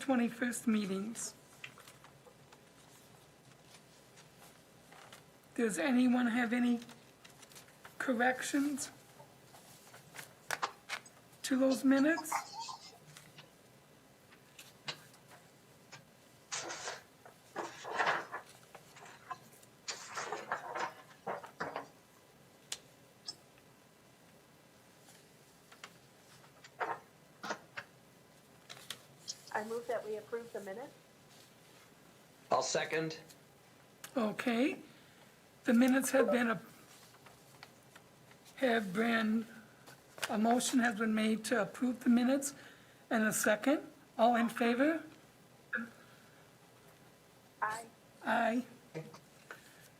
21st meetings. Does anyone have any corrections to those minutes? I move that we approve the minutes. I'll second. Okay. The minutes have been, a motion has been made to approve the minutes, and a second. All in favor? Aye. Aye.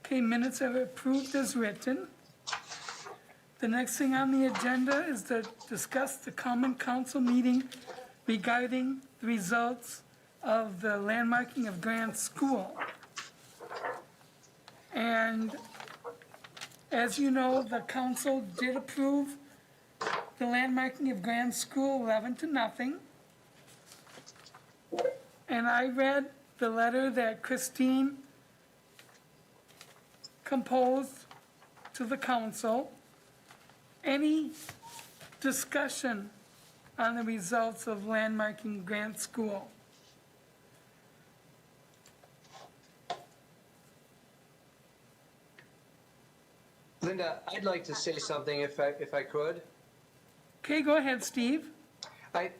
Okay, minutes are approved as written. The next thing on the agenda is to discuss the common council meeting regarding the results of the landmarking of Grant School. And as you know, the council did approve the landmarking of Grant School 11-0. And I read the letter that Christine composed to the council. Any discussion on the results of landmarking Grant School? Linda, I'd like to say something if I could. Okay, go ahead, Steve. I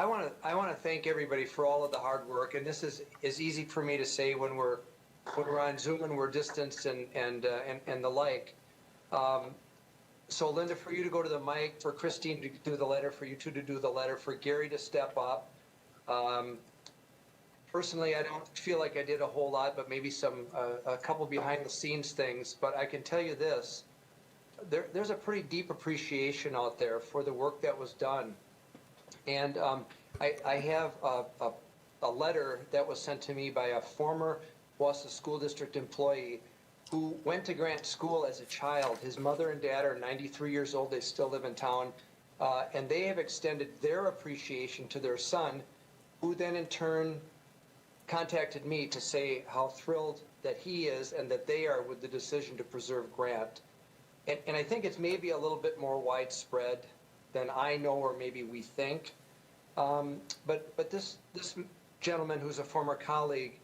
want to thank everybody for all of the hard work, and this is easy for me to say when we're on Zoom and we're distanced and the like. So Linda, for you to go to the mic, for Christine to do the letter, for you two to do the letter, for Gary to step up. Personally, I don't feel like I did a whole lot, but maybe a couple behind the scenes things. But I can tell you this, there's a pretty deep appreciation out there for the work that was done. And I have a letter that was sent to me by a former Wausau School District employee who went to Grant School as a child. His mother and dad are 93 years old. They still live in town. And they have extended their appreciation to their son, who then in turn contacted me to say how thrilled that he is and that they are with the decision to preserve Grant. And I think it's maybe a little bit more widespread than I know or maybe we think. But this gentleman, who's a former colleague,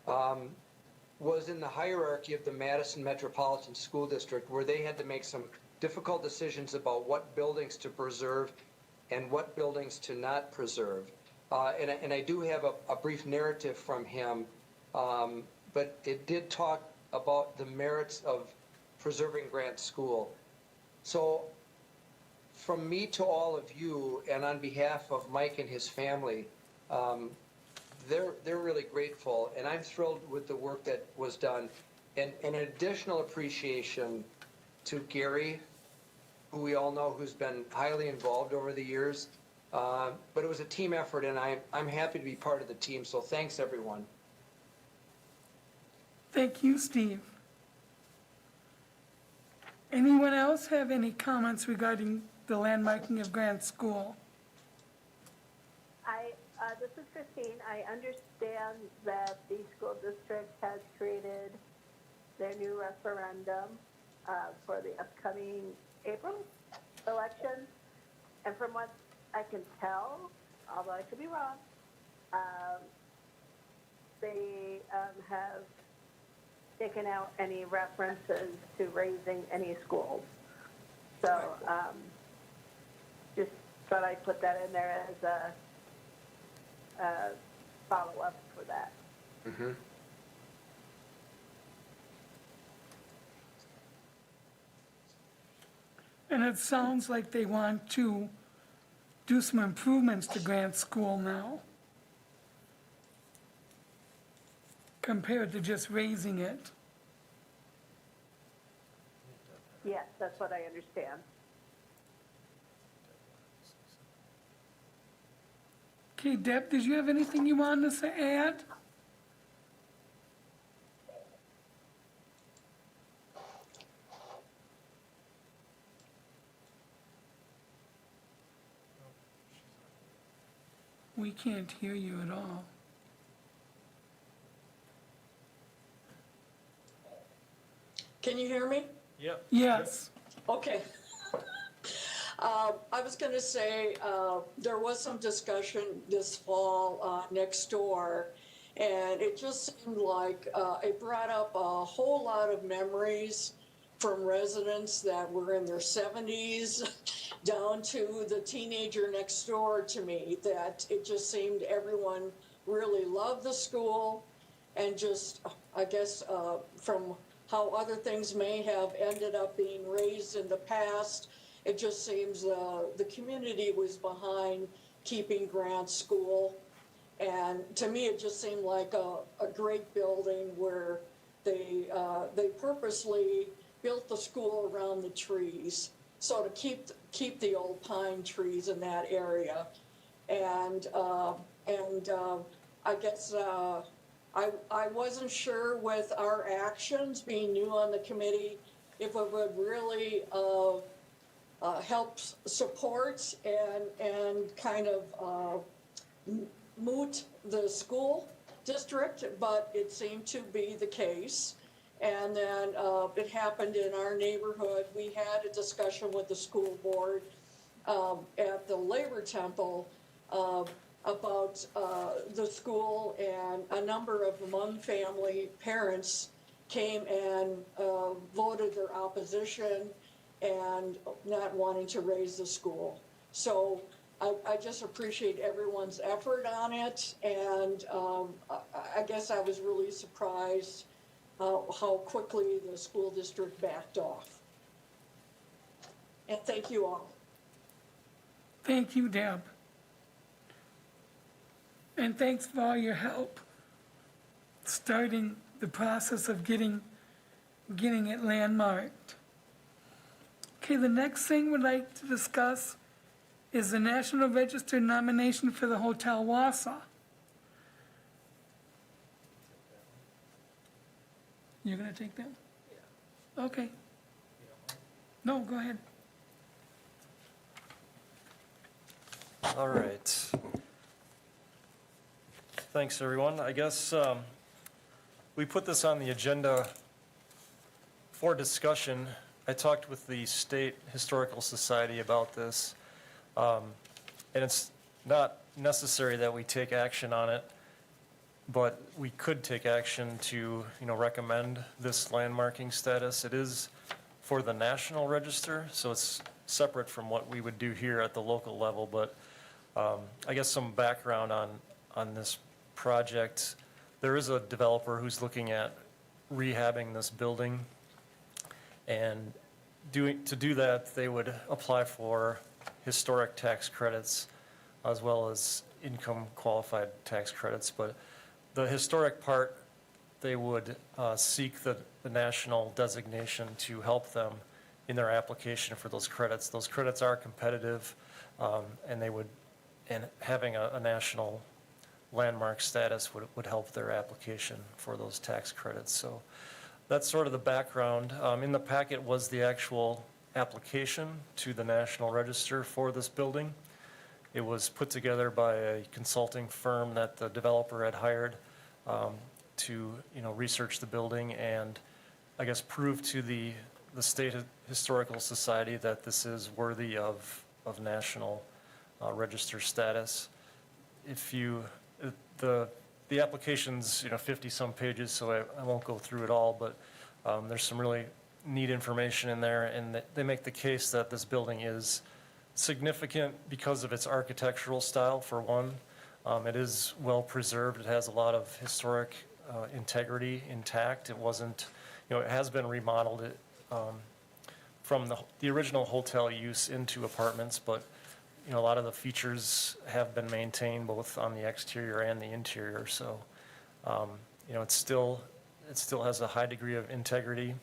was in the hierarchy of the Madison Metropolitan School District, where they had to make some difficult decisions about what buildings to preserve and what buildings to not preserve. And I do have a brief narrative from him, but it did talk about the merits of preserving Grant School. So from me to all of you, and on behalf of Mike and his family, they're really grateful, and I'm thrilled with the work that was done. And an additional appreciation to Gary, who we all know who's been highly involved over the years. But it was a team effort, and I'm happy to be part of the team, so thanks, everyone. Thank you, Steve. Anyone else have any comments regarding the landmarking of Grant School? This is Christine. I understand that the school district has created their new referendum for the upcoming April election. And from what I can tell, although I could be wrong, they have taken out any references to raising any schools. So just thought I'd put that in there as a follow-up for that. Mm-hmm. And it sounds like they want to do some improvements to Grant School now, compared to just raising it. Yes, that's what I understand. Okay, Deb, did you have anything you wanted to add? We can't hear you at all. Can you hear me? Yep. Yes. Okay. I was going to say, there was some discussion this fall next door, and it just seemed like it brought up a whole lot of memories from residents that were in their 70s down to the teenager next door to me, that it just seemed everyone really loved the school, and just, I guess, from how other things may have ended up being raised in the past, it just seems the community was behind keeping Grant School. And to me, it just seemed like a great building where they purposely built the school around the trees. So to keep the old pine trees in that area. And I guess I wasn't sure with our actions, being new on the committee, if it would really help support and kind of moot the school district, but it seemed to be the case. And then it happened in our neighborhood. We had a discussion with the school board at the Labor Temple about the school, and a number of Hmong family parents came and voted their opposition and not wanting to raise the school. So I just appreciate everyone's effort on it, and I guess I was really surprised how quickly the school district backed off. And thank you all. Thank you, Deb. And thanks for all your help starting the process of getting it landmarked. Okay, the next thing we'd like to discuss is the National Register nomination for the Hotel Wausau. You're gonna take that? Yeah. Okay. No, go ahead. All right. Thanks, everyone. I guess we put this on the agenda for discussion. I talked with the State Historical Society about this, and it's not necessary that we take action on it, but we could take action to, recommend this landmarking status. It is for the National Register, so it's separate from what we would do here at the local level. But I guess some background on this project. There is a developer who's looking at rehabbing this building, and to do that, they would apply for historic tax credits as well as income qualified tax credits. But the historic part, they would seek the national designation to help them in their application for those credits. Those credits are competitive, and having a national landmark status would help their application for those tax credits. So that's sort of the background. In the packet was the actual application to the National Register for this building. It was put together by a consulting firm that the developer had hired to research the building and I guess prove to the State Historical Society that this is worthy of national register status. The application's 50 some pages, so I won't go through it all, but there's some really neat information in there, and they make the case that this building is significant because of its architectural style, for one. It is well preserved. It has a lot of historic integrity intact. It wasn't, it has been remodeled from the original hotel use into apartments, but a lot of the features have been maintained both on the exterior and the interior. So, it still has a high degree of integrity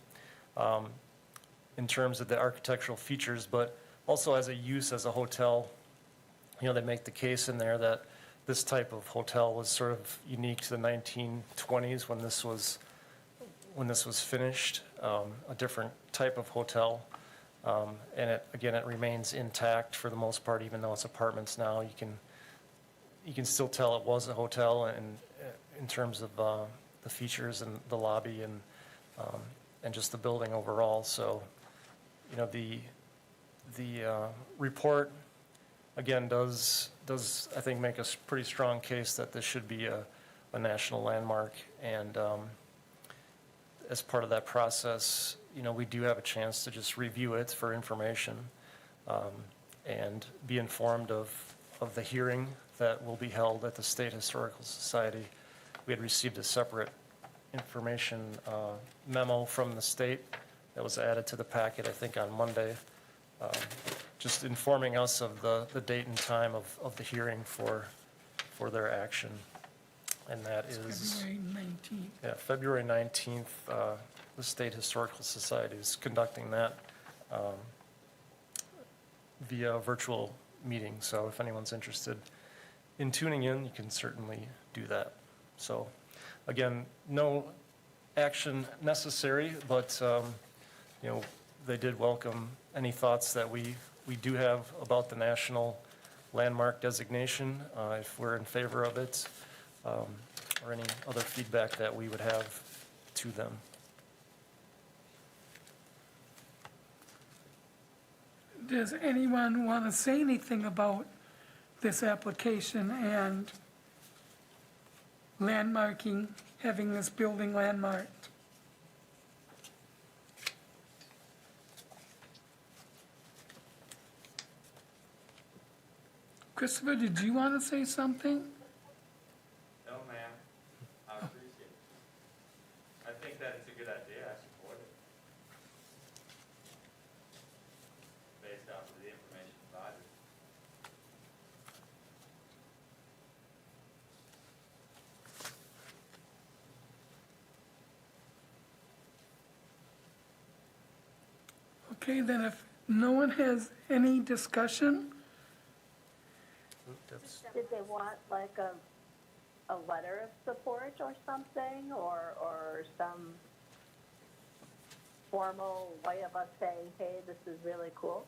in terms of the architectural features, but also as a use as a hotel. They make the case in there that this type of hotel was sort of unique to the 1920s when this was finished, a different type of hotel. And it remains intact for the most part, even though it's apartments now. you can still tell it was a hotel and in terms of the features and the lobby and just the building overall. So, you know, the report, again, does I think make a pretty strong case that this should be a national landmark. And as part of that process, you know, we do have a chance to just review it for information and be informed of the hearing that will be held at the State Historical Society. We had received a separate information memo from the state that was added to the packet, I think, on Monday, just informing us of the date and time of the hearing for their action. And that is February 19th. yeah, February 19th. The State Historical Society is conducting that via virtual meeting. So if anyone's interested in tuning in, you can certainly do that. So again, no action necessary, but you know, they did welcome any thoughts that we do have about the national landmark designation, if we're in favor of it, or any other feedback that we would have to them. Does anyone want to say anything about this application and landmarking, having this building landmarked? Christopher, did you want to say something? No, ma'am. I appreciate it. I think that it's a good idea. I support it. Based off of the information provided. Okay, then if no one has any discussion, Did they want like a letter of support or something, or some formal way of us saying, hey, this is really cool?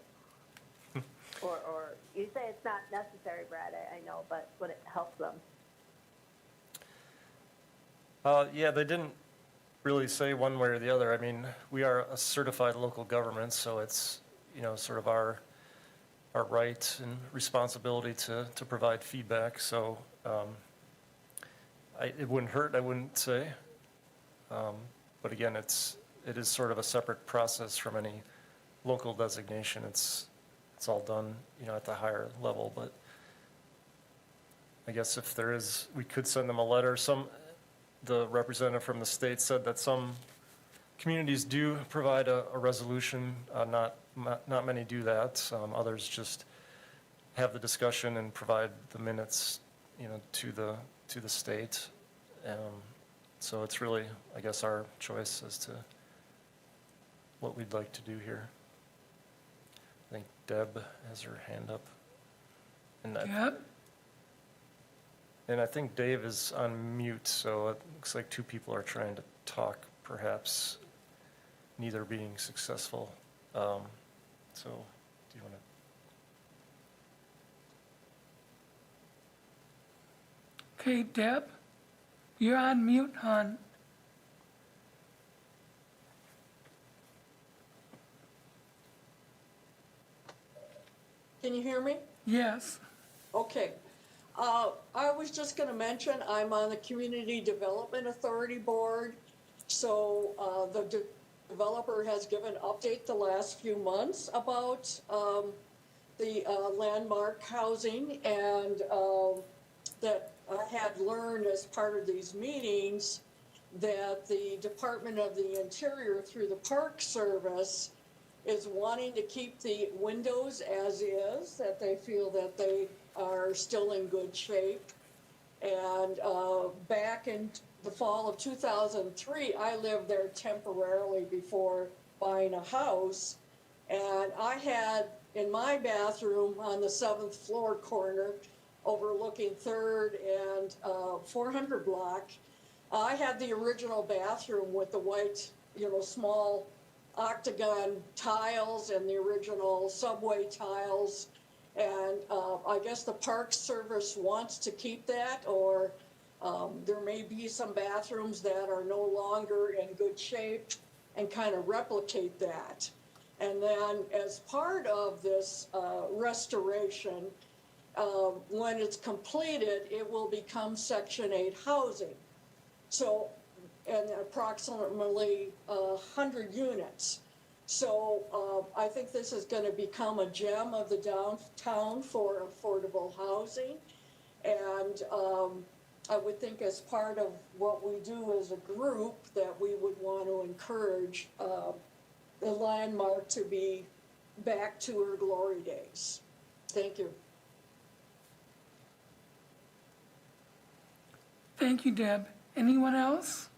or you say it's not necessary, Brad, I know, but would it help them? Yeah, they didn't really say one way or the other. I mean, we are a certified local government, so it's, you know, sort of our right and responsibility to provide feedback. So it wouldn't hurt, I wouldn't say. But again, it is sort of a separate process from any local designation. It's all done, you know, at the higher level. But I guess if there is, we could send them a letter. The representative from the state said that some communities do provide a resolution. Not many do that. Others just have the discussion and provide the minutes, you know, to the state. So it's really, I guess, our choice as to what we'd like to do here. I think Deb has her hand up. Deb? And I think Dave is on mute, so it looks like two people are trying to talk, perhaps neither being successful. So do you want to? Okay, Deb, you're on mute, hon. Can you hear me? Yes. Okay. I was just going to mention, I'm on the Community Development Authority Board. So the developer has given update the last few months about the landmark housing, and that I had learned as part of these meetings that the Department of the Interior through the Park Service is wanting to keep the windows as is, that they feel that they are still in good shape. And back in the fall of 2003, I lived there temporarily before buying a house. And I had in my bathroom on the 7th floor corner overlooking 3rd and 400 block, I had the original bathroom with the white, you know, small octagon tiles and the original subway tiles. And I guess the Park Service wants to keep that, or there may be some bathrooms that are no longer in good shape and kind of replicate that. And then as part of this restoration, when it's completed, it will become Section 8 housing. So, and approximately 100 units. So I think this is going to become a gem of the downtown for affordable housing. And I would think as part of what we do as a group that we would want to encourage the landmark to be back to her glory days. Thank you. Thank you, Deb. Anyone else?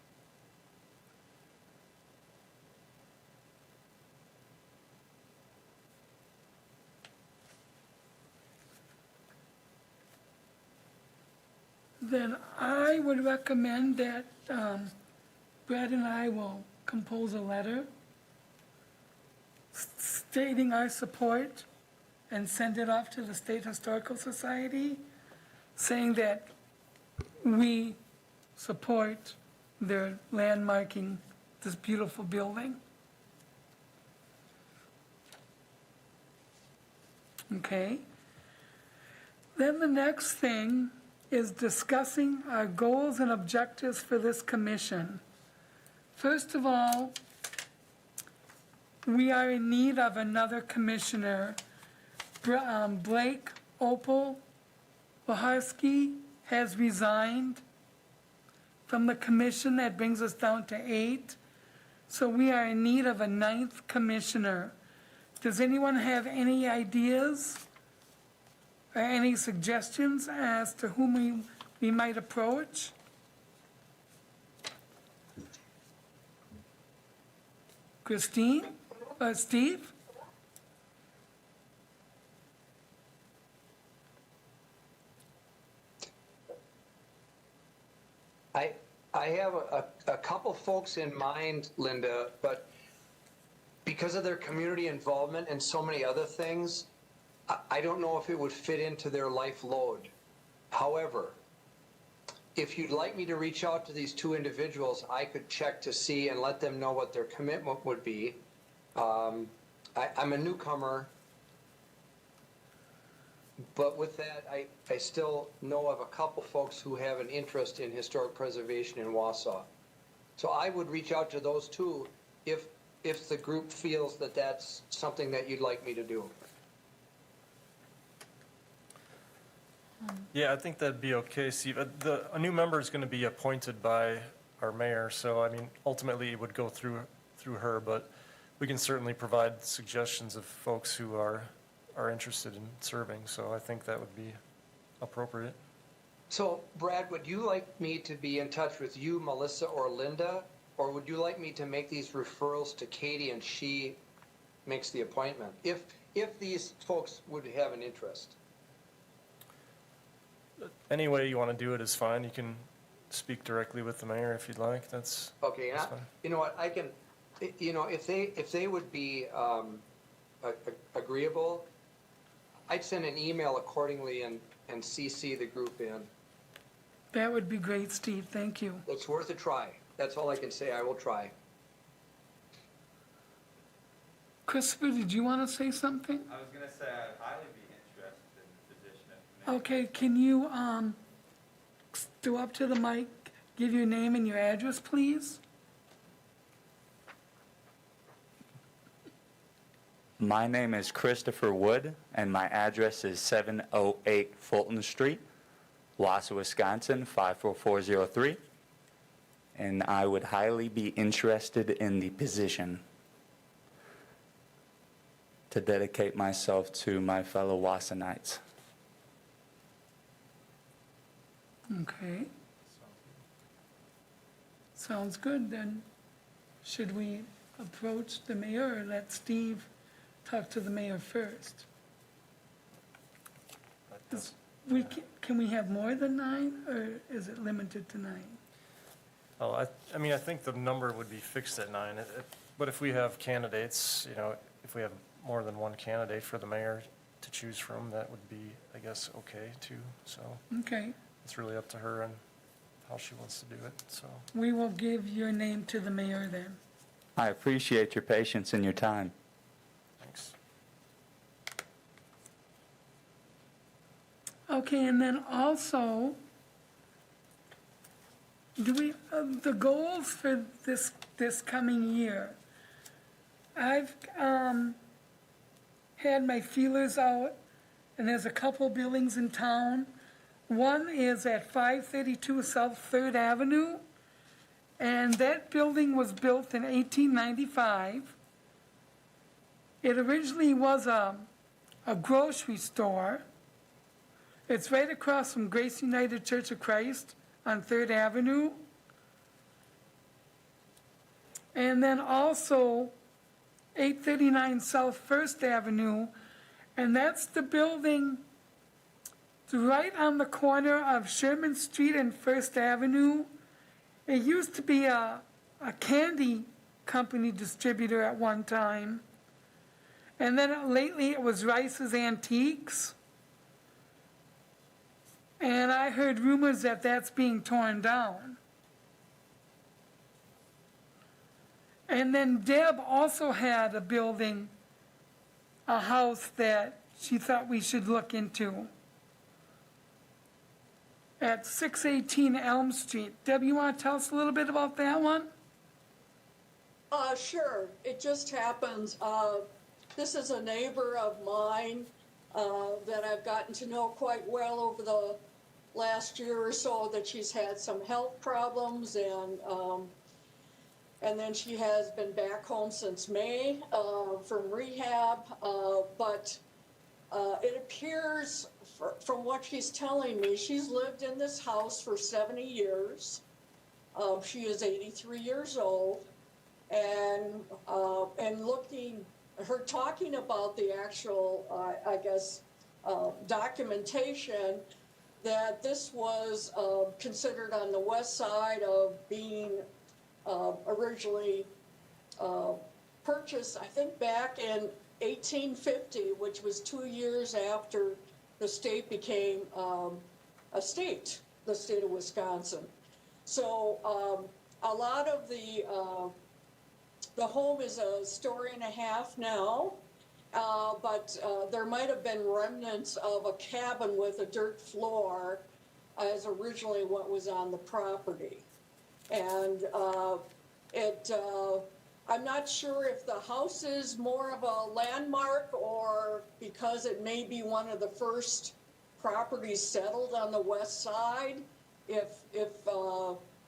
Then I would recommend that Brad and I will compose a letter stating our support and send it off to the State Historical Society, saying that we support their landmarking this beautiful building. Okay. Then the next thing is discussing our goals and objectives for this commission. First of all, we are in need of another commissioner. Blake Opal Waharski has resigned from the commission. That brings us down to 8. So we are in need of a 9th commissioner. Does anyone have any ideas or any suggestions as to whom we might approach? Christine? Steve? I have a couple folks in mind, Linda, but because of their community involvement and so many other things, I don't know if it would fit into their life load. However, if you'd like me to reach out to these 2 individuals, I could check to see and let them know what their commitment would be. I'm a newcomer, but with that, I still know of a couple folks who have an interest in historic preservation in Wausau. So I would reach out to those 2 if the group feels that that's something that you'd like me to do. Yeah, I think that'd be okay, Steve. A new member is going to be appointed by our mayor, so I mean, ultimately it would go through her, but we can certainly provide suggestions of folks who are interested in serving, so I think that would be appropriate. So, Brad, would you like me to be in touch with you, Melissa, or Linda? Or would you like me to make these referrals to Katie and she makes the appointment? If these folks would have an interest. Any way you want to do it is fine. You can speak directly with the mayor if you'd like. That's Okay, that's fine. you know what, I can, you know, if they would be agreeable, I'd send an email accordingly and CC the group in. That would be great, Steve. Thank you. It's worth a try. That's all I can say. I will try. Christopher, did you want to say something? I was gonna say I'd highly be interested in the position of commander. Okay, can you go up to the mic, give your name and your address, please? My name is Christopher Wood, and my address is 708 Fulton Street, Wausau, Wisconsin, 54403. And I would highly be interested in the position to dedicate myself to my fellow Wausauites. Okay. Sounds good. Then should we approach the mayor or let Steve talk to the mayor first? Can we have more than 9 or is it limited to 9? Oh, I mean, I think the number would be fixed at 9. But if we have candidates, you know, if we have more than one candidate for the mayor, to choose from, that would be, I guess, okay too. So Okay, it's really up to her and how she wants to do it, so. we will give your name to the mayor then. I appreciate your patience and your time. Thanks. Okay, and then also, do we, the goals for this coming year? I've, had my feelers out, and there's a couple buildings in town. One is at 532 South Third Avenue, and that building was built in 1895. It originally was a grocery store. It's right across from Grace United Church of Christ on Third Avenue. And then also 839 South First Avenue, and that's the building right on the corner of Sherman Street and First Avenue. It used to be a candy company distributor at one time. And then lately it was Rice's Antiques. And I heard rumors that that's being torn down. And then Deb also had a building, a house that she thought we should look into at 618 Elm Street. Deb, you want to tell us a little bit about that one? Sure. It just happens. This is a neighbor of mine that I've gotten to know quite well over the last year or so, that she's had some health problems, and then she has been back home since May from rehab. But it appears, from what she's telling me, she's lived in this house for 70 years. She is 83 years old, and her talking about the actual, I guess, documentation, that this was considered on the west side of being originally purchased, I think, back in 1850, which was 2 years after the state became a state, the state of Wisconsin. So a lot of the home is a story and a half now, but there might have been remnants of a cabin with a dirt floor as originally what was on the property. And I'm not sure if the house is more of a landmark, or because it may be one of the first properties settled on the west side, if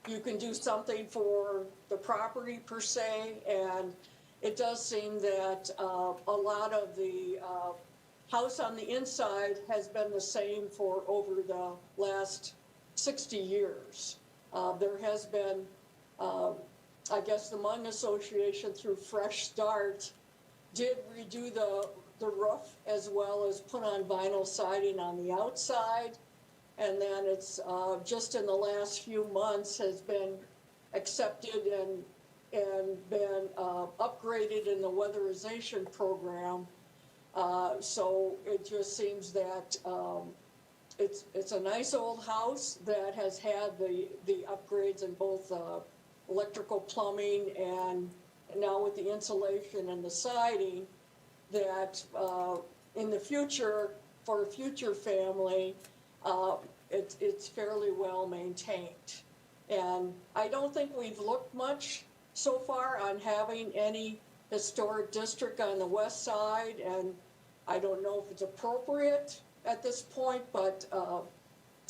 you can do something for the property per se. And it does seem that a lot of the house on the inside has been the same for over the last 60 years. There has been, I guess the Hmong Association, through Fresh Start, did redo the roof as well as put on vinyl siding on the outside. And then it's just in the last few months has been accepted and been upgraded in the weatherization program. So it just seems that it's a nice old house that has had the upgrades in both electrical, plumbing, and now with the insulation and the siding, that in the future, for a future family, it's fairly well maintained. And I don't think we've looked much so far on having any historic district on the west side, and I don't know if it's appropriate at this point, but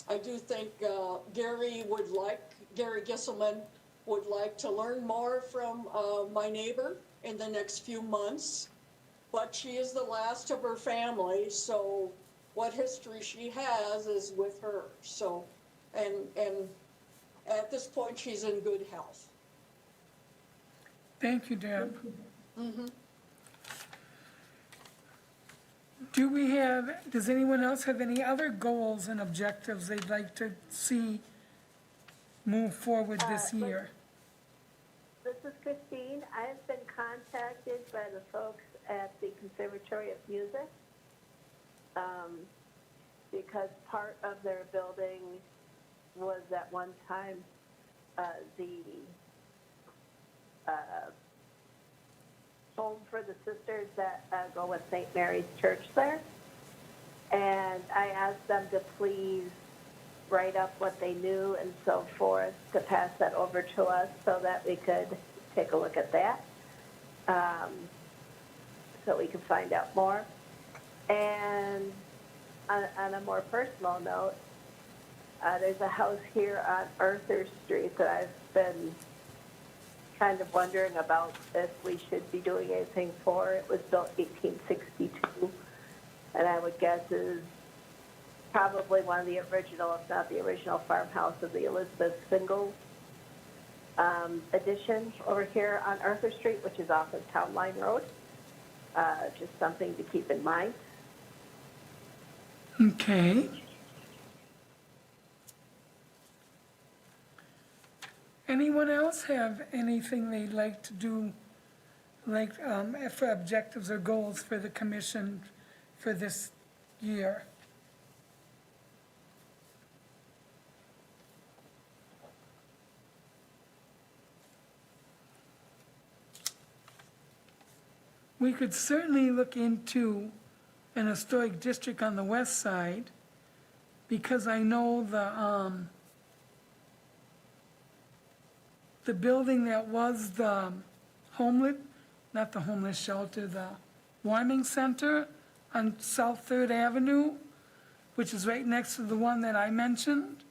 I do think Gary Gisselman would like to learn more from my neighbor in the next few months. But she is the last of her family, so what history she has is with her. So, and at this point, she's in good health. Thank you, Deb. Mm-hmm. Does anyone else have any other goals and objectives they'd like to see move forward this year? This is Christine. I've been contacted by the folks at the Conservatory of Music, because part of their building was at one time the home for the sisters that go with St. Mary's Church there. And I asked them to please write up what they knew and so forth to pass that over to us so that we could take a look at that, so we could find out more. And on a more personal note, there's a house here on Arthur Street that I've been kind of wondering about if we should be doing anything for. It was built 1862, and I would guess is probably one of the original, if not the original, farmhouse of the Elizabeth Single edition over here on Arthur Street, which is off of Town Line Road. Just something to keep in mind. Okay. Anyone else have anything they'd like to do, like for objectives or goals for the commission for this year? We could certainly look into an historic district on the west side, because I know the building that was the not the homeless shelter, the warming center on South Third Avenue, which is right next to the one that I mentioned.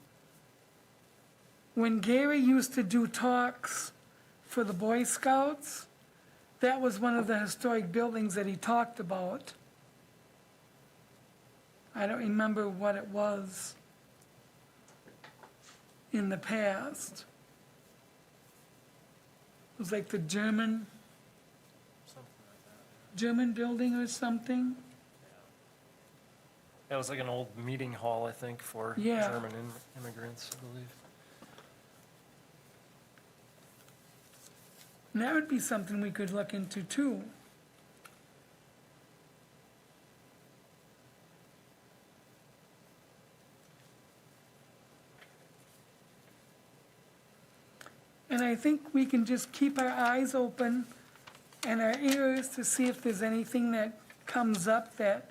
When Gary used to do talks for the Boy Scouts, that was one of the historic buildings that he talked about. I don't remember what it was in the past. It was like the German building or something. It was like an old meeting hall, I think, for Yeah. German immigrants, I believe. And that would be something we could look into too. And I think we can just keep our eyes open and our ears to see if there's anything that comes up that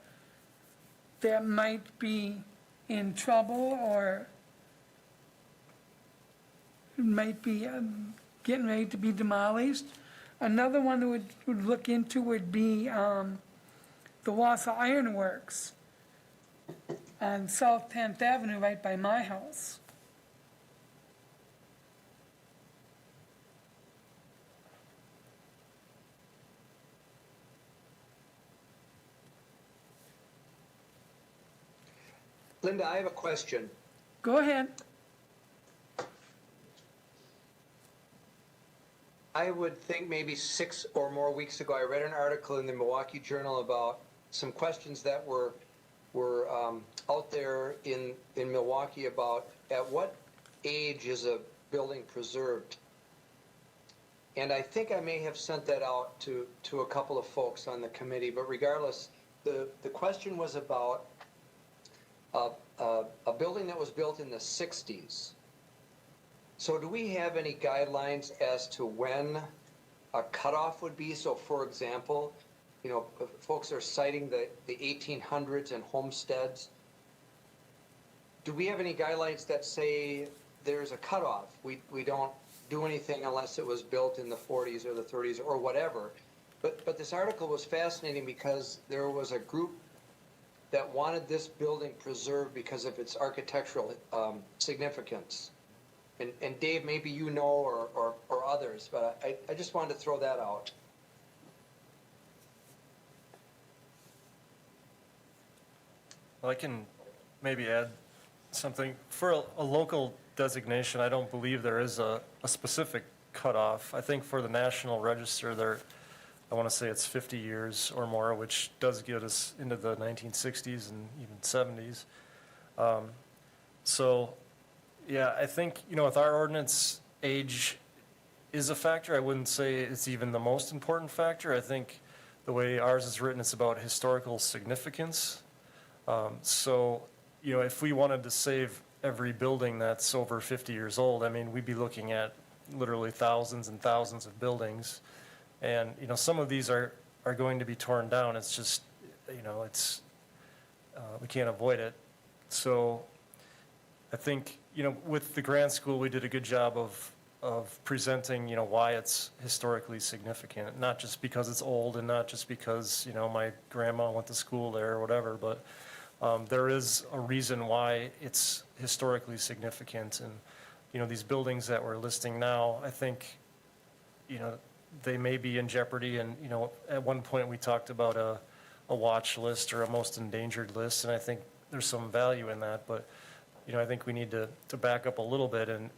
might be in trouble or might be getting ready to be demolished. Another one that would look into would be the Wausau Iron Works on South 10th Avenue, right by my house. Linda, I have a question. Go ahead. I would think maybe 6 or more weeks ago, I read an article in the Milwaukee Journal about some questions that were out there in Milwaukee about at what age is a building preserved. And I think I may have sent that out to a couple of folks on the committee, but regardless, the question was about a building that was built in the 60s. So do we have any guidelines as to when a cutoff would be? So for example, you know, folks are citing the 1800s and homesteads. Do we have any guidelines that say there's a cutoff? We don't do anything unless it was built in the 40s or the 30s or whatever. But this article was fascinating because there was a group that wanted this building preserved because of its architectural significance. And Dave, maybe you know or others, but I just wanted to throw that out. Well, I can maybe add something. For a local designation, I don't believe there is a specific cutoff. I think for the National Register, I want to say it's 50 years or more, which does get us into the 1960s and even 70s. So, yeah, I think, you know, with our ordinance, age is a factor. I wouldn't say it's even the most important factor. I think the way ours is written, it's about historical significance. So, if we wanted to save every building that's over 50 years old, I mean, we'd be looking at literally thousands and thousands of buildings. And, some of these are going to be torn down. It's just, we can't avoid it. So I think, with the grant school, we did a good job of presenting, why it's historically significant, not just because it's old and not just because, my grandma went to school there or whatever, but there is a reason why it's historically significant. And, these buildings that we're listing now, I think, they may be in jeopardy. And, at one point we talked about a watch list or a most endangered list, and I think there's some value in that. But, I think we need to back up a little bit and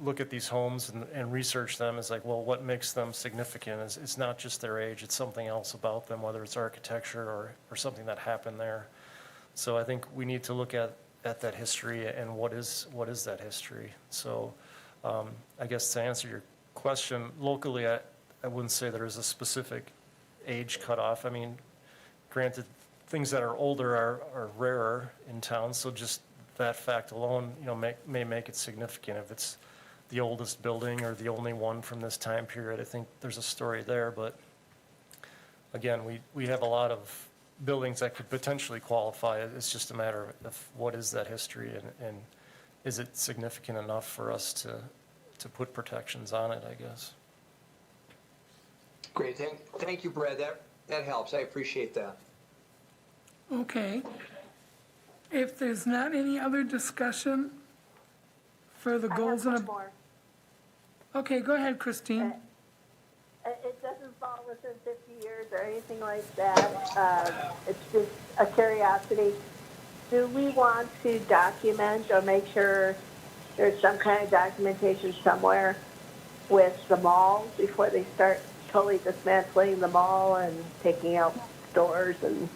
look at these homes and research them as like, well, what makes them significant? It's not just their age, it's something else about them, whether it's architecture or something that happened there. So I think we need to look at that history and what is that history. So I guess to answer your question, locally, I wouldn't say there is a specific age cutoff. I mean, granted, things that are older are rarer in town, so just that fact alone, may make it significant. If it's the oldest building or the only one from this time period, I think there's a story there. But again, we have a lot of buildings that could potentially qualify. It's just a matter of what is that history and is it significant enough for us to put protections on it, I guess. Great, thank you, Brad, that helps, I appreciate that. Okay. If there's not any other discussion for the I goals have and, one more. okay, go ahead, Christine. It doesn't fall within 50 years or anything like that. It's just a curiosity. Do we want to document or make sure there's some kind of documentation somewhere with the mall before they start totally dismantling the mall and taking out stores and,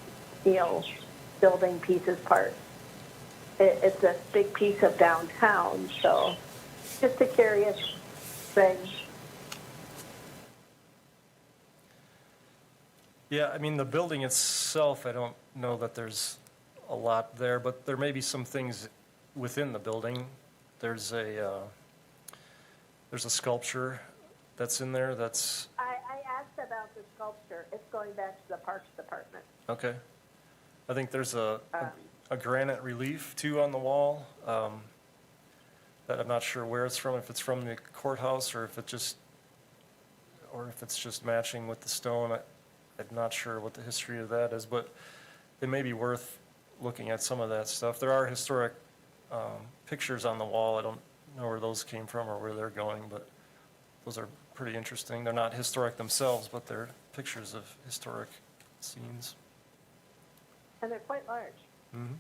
building pieces parts? It's a big piece of downtown, so just a curious thing. Yeah, I mean, the building itself, I don't know that there's a lot there, but there may be some things within the building. There's a sculpture that's in there that's, I asked about the sculpture. It's going back to the Parks Department. okay. I think there's a granite relief too on the wall that I'm not sure where it's from, if it's from the courthouse or if it's just matching with the stone. I'm not sure what the history of that is, but it may be worth looking at some of that stuff. There are historic pictures on the wall. I don't know where those came from or where they're going, but those are pretty interesting. They're not historic themselves, but they're pictures of historic scenes. And they're quite large. Mm-hmm.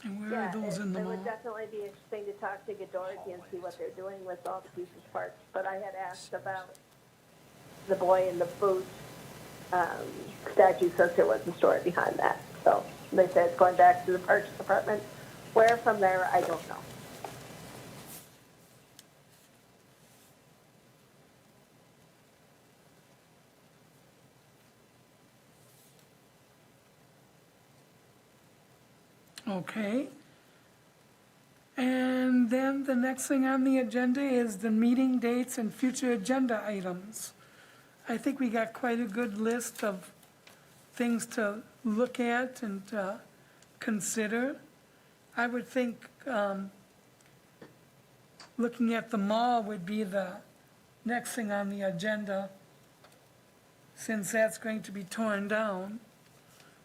And where are those in the It mall? would definitely be interesting to talk to Gadorgi and see what they're doing with all the pieces parts. But I had asked about the boy in the boot statue, since there was a story behind that. So they said it's going back to the Parks Department. Where from there, I don't know. Okay. And then the next thing on the agenda is the meeting dates and future agenda items. I think we got quite a good list of things to look at and consider. I would think looking at the mall would be the next thing on the agenda, since that's going to be torn down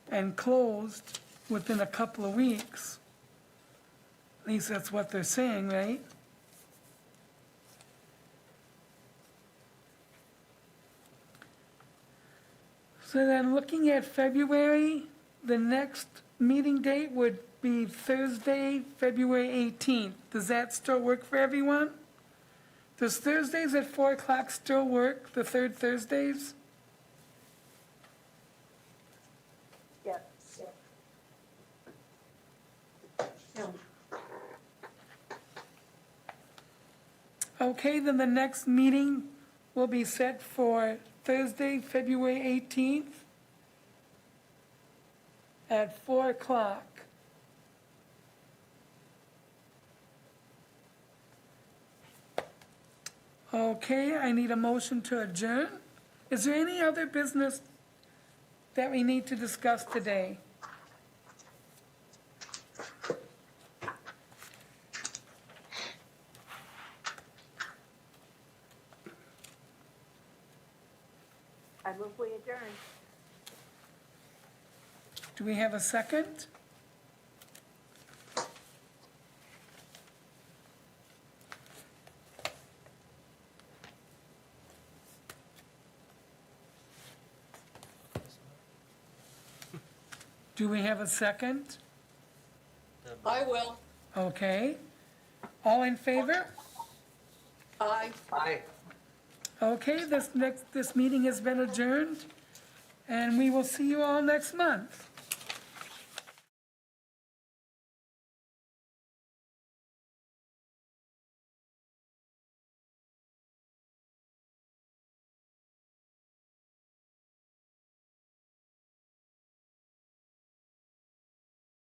and closed within a couple of weeks. At least that's what they're saying, right? So then looking at February, the next meeting date would be Thursday, February 18th. Does that still work for everyone? Does Thursdays at 4 o'clock still work, the third Thursdays? Yes. Okay, then the next meeting will be set for Thursday, February 18th at 4 o'clock. Okay, I need a motion to adjourn. Is there any other business that we need to discuss today? I move we adjourn. Do we have a second? Do we have a second? I will. Okay. All in favor? Aye. Aye. Okay, this meeting has been adjourned, and we will see you all next month.